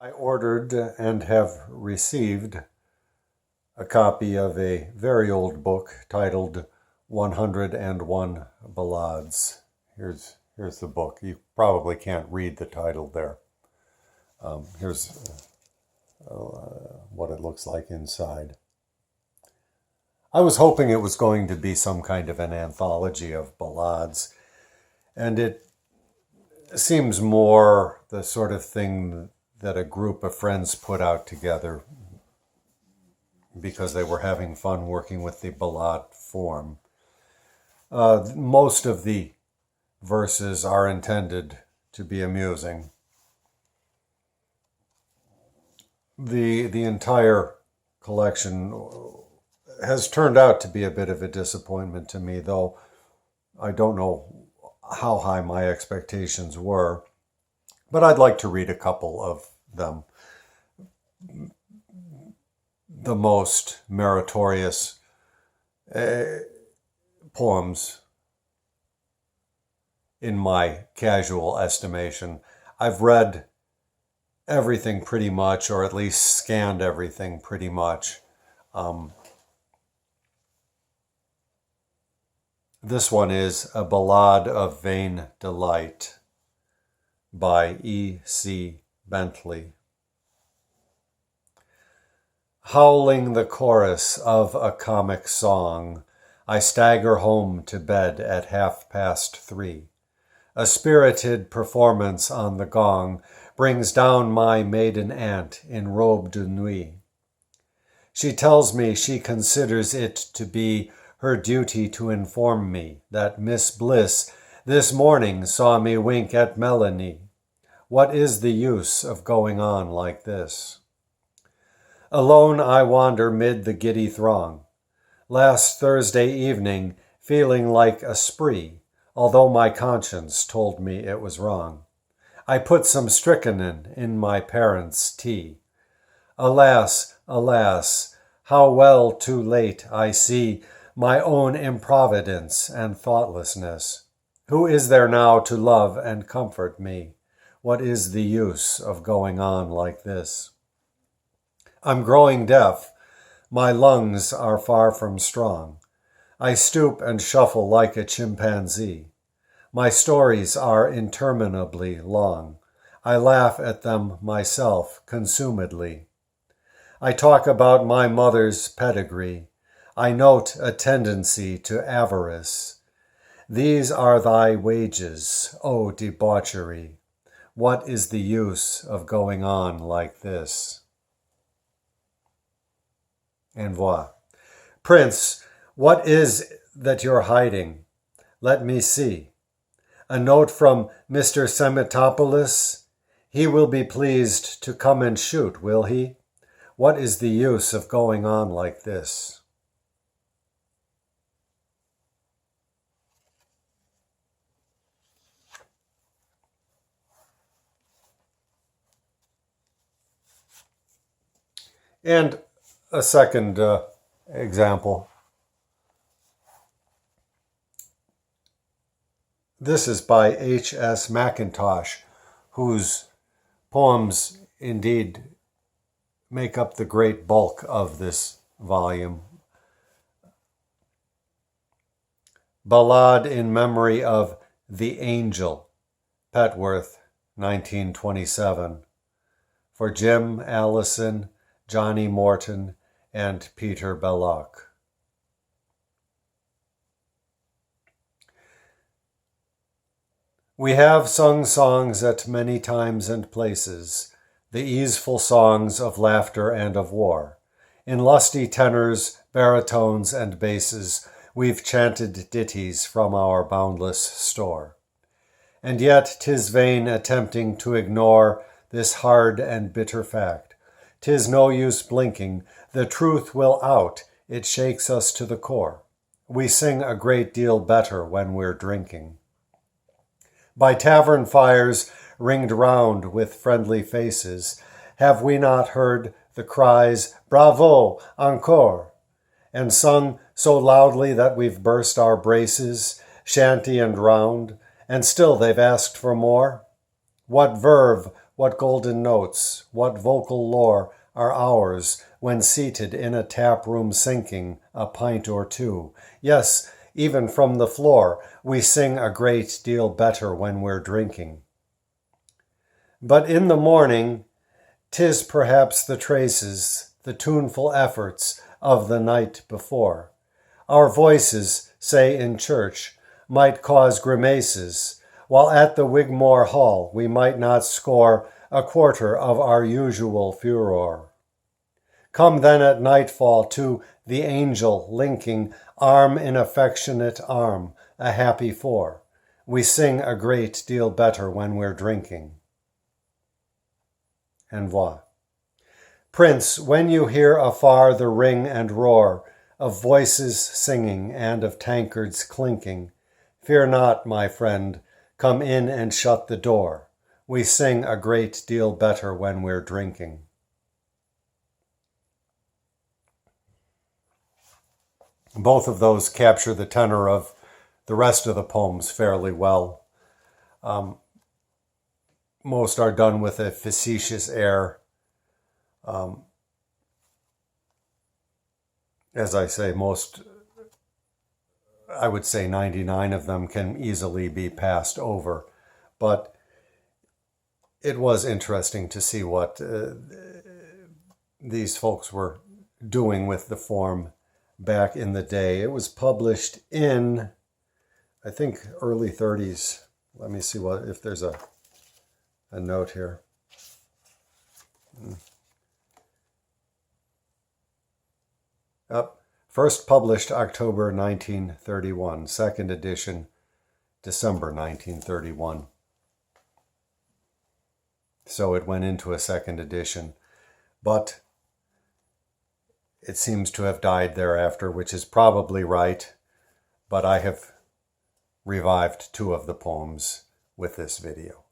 I ordered and have received a copy of a very old book titled 101 Ballades. Here's the book. You probably can't read the title there. Here's what it looks like inside. I was hoping it was going to be some kind of an anthology of ballades, and it seems more the sort of thing that a group of friends put out together because they were having fun working with the ballade form. Most of the verses are intended to be amusing. The entire collection has turned out to be a bit of a disappointment to me, though I don't know how high my expectations were, but I'd like to read a couple of them. The most meritorious poems, in my casual estimation. I've read everything pretty much, or at least scanned everything pretty much. This one is A Ballade of Vain Delight by E.C. Bentley. Howling the chorus of a comic song, I stagger home to bed at 3:30. A spirited performance on the gong brings down my maiden aunt in robe de nuit. She tells me she considers it to be her duty to inform me that Miss Bliss this morning saw me wink at Melanie. What is the use of going on like this? Alone I wander mid the giddy throng. Last Thursday evening, feeling like a spree, although my conscience told me it was wrong. I put some strychnine in my parents' tea. Alas, alas, how well too late I see my own improvidence and thoughtlessness. Who is there now to love and comfort me? What is the use of going on like this? I'm growing deaf. My lungs are far from strong. I stoop and shuffle like a chimpanzee. My stories are interminably long. I laugh at them myself consumedly. I talk about my mother's pedigree. I note a tendency to avarice. These are thy wages, O debauchery. What is the use of going on like this? Envoi. Prince, what is that you're hiding? Let me see. A note from Mr. Semitopoulos? He will be pleased to come and shoot, will he? What is the use of going on like this? And a second example. This is by H.S. Mackintosh, whose poems indeed make up the great bulk of this volume. Ballade in Memory of the Angel, Petworth, 1927, for Jim Allison, Johnny Morton, and Peter Belloc. We have sung songs at many times and places, the easeful songs of laughter and of war. In lusty tenors, baritones, and basses, we've chanted ditties from our boundless store. And yet 'tis vain attempting to ignore this hard and bitter fact. 'Tis no use blinking, the truth will out, it shakes us to the core. We sing a great deal better when we're drinking. By tavern fires ringed round with friendly faces, have we not heard the cries, "Bravo, encore," and sung so loudly that we've burst our braces, shanty and round, and still they've asked for more? What verve, What golden notes, what vocal lore are ours when seated in a tap room sinking a pint or two? Yes, even from the floor, we sing a great deal better when we're drinking. But in the morning, 'tis perhaps the traces, the tuneful efforts of the night before. Our voices, say in church, might cause grimaces, while at the Wigmore Hall we might not score a quarter of our usual furor. Come then at nightfall to the angel linking arm in affectionate arm, a happy four. We sing a great deal better when we're drinking. Envoi. Prince, when you hear afar the ring and roar of voices singing and of tankards clinking, fear not, my friend, come in and shut the door. We sing a great deal better when we're drinking. Both of those capture the tenor of the rest of the poems fairly well. Most are done with a facetious air. As I say, I would say 99 of them can easily be passed over. But it was interesting to see what these folks were doing with the form back in the day. It was published in, I think, early 30s. Let me see if there's a note here. First published October 1931. Second edition, December 1931. So it went into a second edition. But it seems to have died thereafter, which is probably right. But I have revived two of the poems with this video.